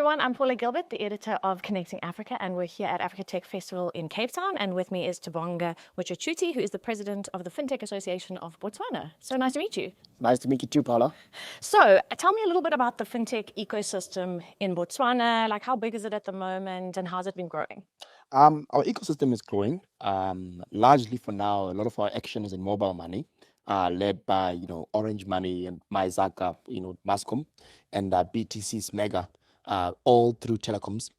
everyone, I'm Paula Gilbert, the editor of Connecting Africa, and we're here at Africa Tech Festival in Cape Town, and with me is Tavonga Muchuchuti, who is the president of the Fintech Association of Botswana. So nice to meet you. Nice to meet you too, Paula. So tell me a little bit about the Fintech ecosystem in Botswana, like how big is it at the moment and how's it been growing? Our ecosystem is growing. Largely for now, a lot of our action is in mobile money, led by Orange Money and MyZaka, Mascom, and BTC's Mega, all through telecoms.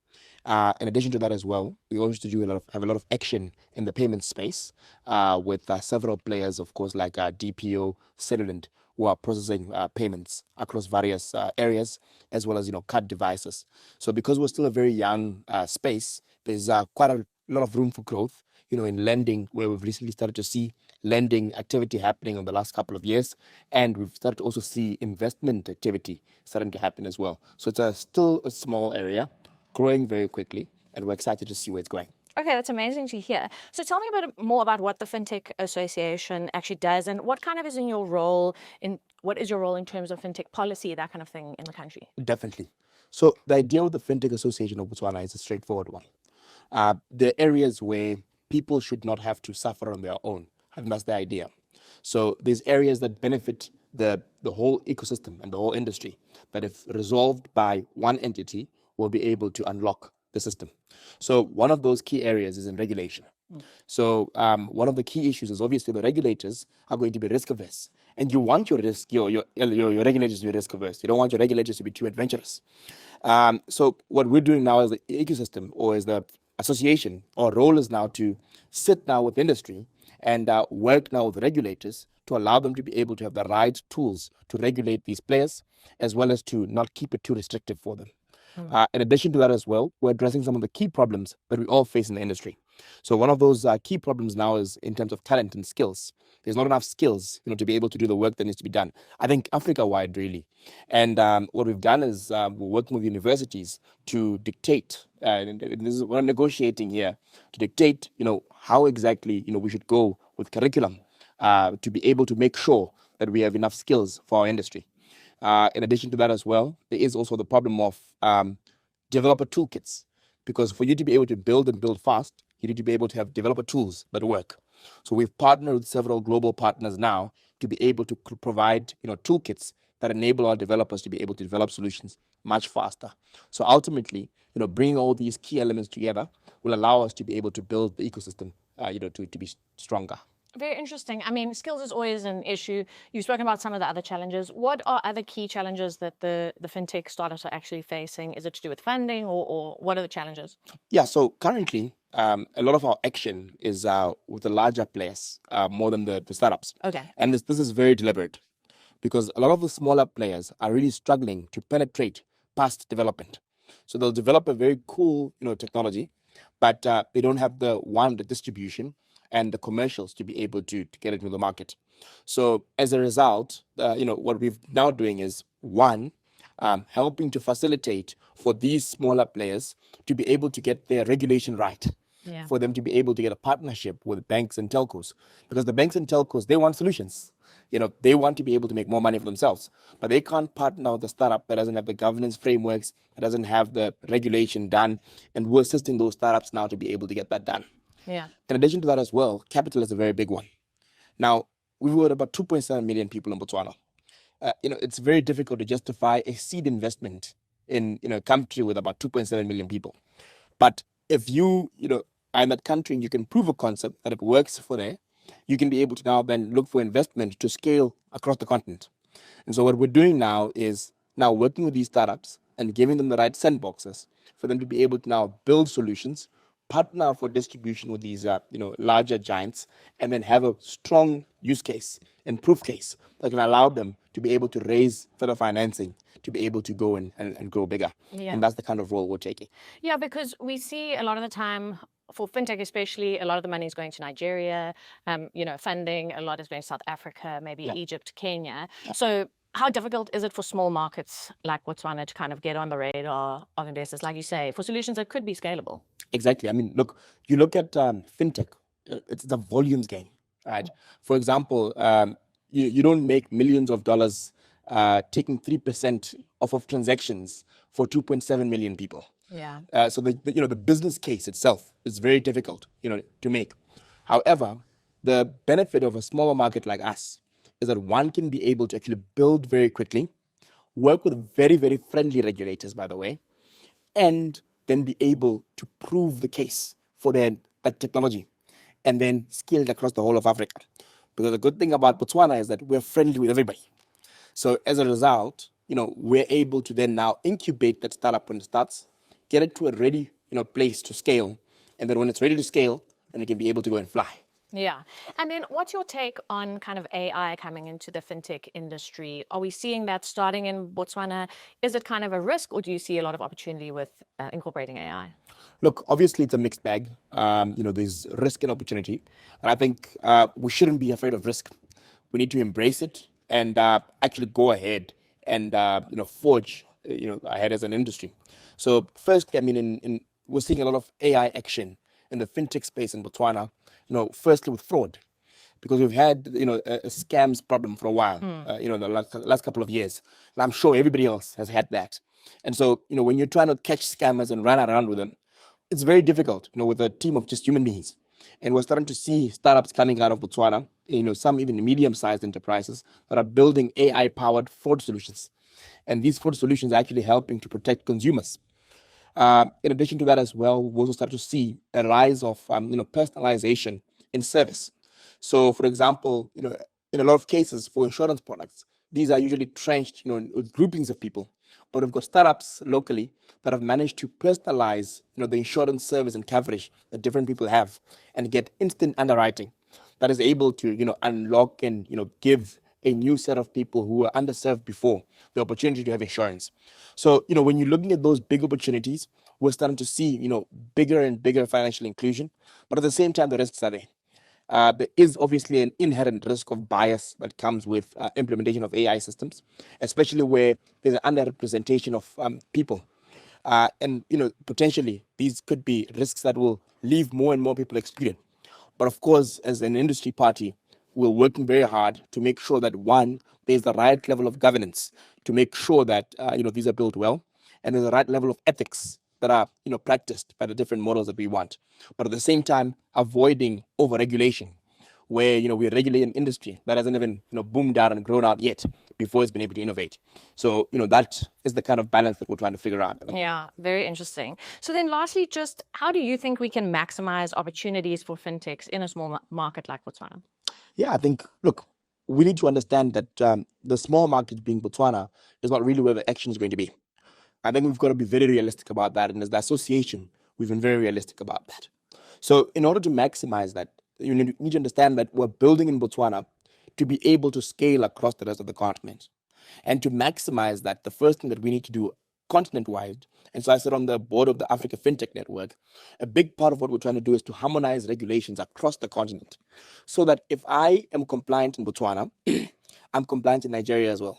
In addition to that as well, we also have a lot of action in the payment space with several players, of course, like DPO, Cellulant, who are processing payments across various areas, as well as card devices. So because we're still a very young space, there's quite a lot of room for growth, in lending, where we've recently started to see lending activity happening in the last couple of years, and we've started to also see investment activity starting to happen as well. So it's still a small area, growing very quickly, and we're excited to see where it's going. Okay, that's amazing to hear. So tell me a bit more about what the Fintech Association actually does and what kind of is your role in terms of fintech policy, that kind of thing in the country? Definitely. So the idea of the Fintech Association of Botswana is a straightforward one. There are areas where people should not have to suffer on their own, and that's the idea. So there's areas that benefit the whole ecosystem and the whole industry, that if resolved by one entity, will be able to unlock the system. So one of those key areas is in regulation. So one of the key issues is obviously the regulators are going to be risk averse, and you want your regulators to be risk averse. You don't want your regulators to be too adventurous. So what we're doing now as the ecosystem, or as the association, our role is now to sit now with industry and work now with regulators to allow them to be able to have the right tools to regulate these players, as well as to not keep it too restrictive for them. In addition to that as well, we're addressing some of the key problems that we all face in the industry. So one of those key problems now is in terms of talent and skills. There's not enough skills, to be able to do the work that needs to be done. I think Africa-wide, really. And what we've done is we're working with universities to dictate, and this is, we're negotiating here, to dictate, how exactly, we should go with curriculum to be able to make sure that we have enough skills for our industry. In addition to that as well, there is also the problem of developer toolkits, because for you to be able to build fast, you need to be able to have developer tools that work. So we've partnered with several global partners now to be able to provide toolkits that enable our developers to be able to develop solutions much faster. So ultimately, bringing all these key elements together will allow us to be able to build the ecosystem, to be stronger. Very interesting. I mean, skills is always an issue. You've spoken about some of the other challenges. What are other key challenges that the fintech startups are actually facing? Is it to do with funding, or what are the challenges? Yeah, so currently, a lot of our action is with the larger players more than the startups. Okay. And this is very deliberate, because a lot of the smaller players are really struggling to penetrate past development. So they'll develop a very cool technology, but they don't have the distribution and the commercials to be able to get it into the market. So as a result, what we're now doing is, one, helping to facilitate for these smaller players to be able to get their regulation right. Yeah. For them to be able to get a partnership with banks and telcos, because the banks and telcos, they want solutions. They want to be able to make more money for themselves, but they can't partner with a startup that doesn't have the governance frameworks, that doesn't have the regulation done, and we're assisting those startups now to be able to get that done. Yeah. In addition to that as well, capital is a very big one. Now, we were about 2.7 million people in Botswana. It's very difficult to justify a seed investment in a country with about 2.7 million people. But if you are in that country and you can prove a concept that it works for there, you can be able to now then look for investment to scale across the continent. And so what we're doing now is working with these startups and giving them the right sandboxes for them to be able to now build solutions, partner for distribution with these larger giants, and then have a strong use case and proof case that can allow them to be able to raise further financing to be able to go and grow bigger. Yeah. And that's the kind of role we're taking. Yeah, because we see a lot of the time, for fintech especially, a lot of the money is going to Nigeria, funding, a lot is going to South Africa, maybe Egypt, Kenya. Yeah. So how difficult is it for small markets like Botswana to kind of get on the radar of investors, like you say, for solutions that could be scalable? Exactly. I mean, look, you look at fintech, it's a volumes game, right? For example, you don't make millions of dollars taking 3% off of transactions for 2.7 million people. Yeah. So the business case itself is very difficult, to make. However, the benefit of a smaller market like us is that one can be able to actually build very quickly, work with very, very friendly regulators, by the way, and then be able to prove the case for that technology and then scale it across the whole of Africa. Because the good thing about Botswana is that we're friendly with everybody. So as a result, we're able to then now incubate that startup when it starts, get it to a ready, place to scale. And then when it's ready to scale, then it can be able to go and fly. Yeah. And then what's your take on kind of AI coming into the fintech industry? Are we seeing that starting in Botswana? Is it kind of a risk, or do you see a lot of opportunity with incorporating AI? Look, obviously it's a mixed bag. There's risk and opportunity. And I think we shouldn't be afraid of risk. We need to embrace it and actually go ahead and forge ahead as an industry. So first, I mean, we're seeing a lot of AI action in the fintech space in Botswana. Firstly with fraud, because we've had a scams problem for a while. The last couple of years, and I'm sure everybody else has had that. And so when you're trying to catch scammers and run around with them, it's very difficult. With a team of just human beings. And we're starting to see startups coming out of Botswana, some even medium-sized enterprises that are building AI-powered fraud solutions. And these fraud solutions are actually helping to protect consumers. In addition to that as well, we also start to see a rise of personalization in service. So, for example, in a lot of cases for insurance products, these are usually trenched, with groupings of people. But we've got startups locally that have managed to personalize, the insurance service and coverage that different people have, and get instant underwriting that is able to, unlock and give a new set of people who were underserved before the opportunity to have insurance. So, when you're looking at those big opportunities, we're starting to see, bigger and bigger financial inclusion. But at the same time, the risks are there. There is obviously an inherent risk of bias that comes with implementation of AI systems, especially where there's an underrepresentation of people. And potentially these could be risks that will leave more and more people excluded. But of course, as an industry party, we're working very hard to make sure that one, there's the right level of governance to make sure that these are built well, and there's the right level of ethics that are practiced by the different models that we want. But at the same time, avoiding overregulation, where we regulate an industry that hasn't even boomed out and grown out yet before it's been able to innovate. So that is the kind of balance that we're trying to figure out. Yeah, very interesting. So then lastly, just how do you think we can maximize opportunities for fintechs in a small market like Botswana? Yeah, I think, look, we need to understand that the small market being Botswana is not really where the action is going to be. I think we've got to be very realistic about that. And as the association, we've been very realistic about that. So in order to maximize that, you need to understand that we're building in Botswana to be able to scale across the rest of the continent. And to maximize that, the first thing that we need to do continent-wide, and so I sit on the board of the Africa Fintech Network, a big part of what we're trying to do is to harmonize regulations across the continent, so that if I am compliant in Botswana, I'm compliant in Nigeria as well.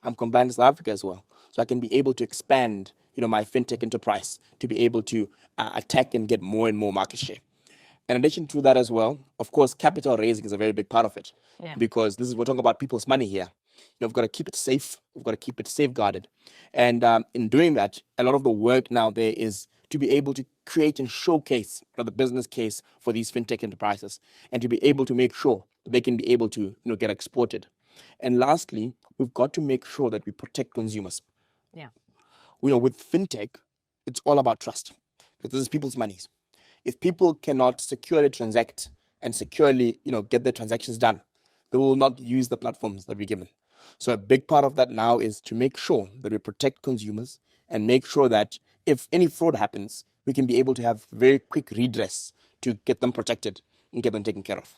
I'm compliant in South Africa as well. So I can be able to expand, my fintech enterprise to be able to attack and get more and more market share. In addition to that as well, of course, capital raising is a very big part of it. Yeah. Because we're talking about people's money here. We've got to keep it safe. We've got to keep it safeguarded. And in doing that, a lot of the work now there is to be able to create and showcase the business case for these fintech enterprises, and to be able to make sure that they can be able to get exported. And lastly, we've got to make sure that we protect consumers. Yeah. With fintech, it's all about trust, because this is people's monies. If people cannot securely transact and securely, get their transactions done, they will not use the platforms that we're given. So a big part of that now is to make sure that we protect consumers and make sure that if any fraud happens, we can be able to have very quick redress to get them protected and get them taken care of.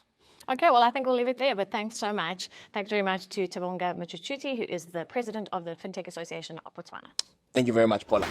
Okay, well, I think we'll leave it there, but thanks so much. Thanks very much to Tavonga Muchuchuti, who is the president of the Fintech Association of Botswana. Thank you very much, Paula.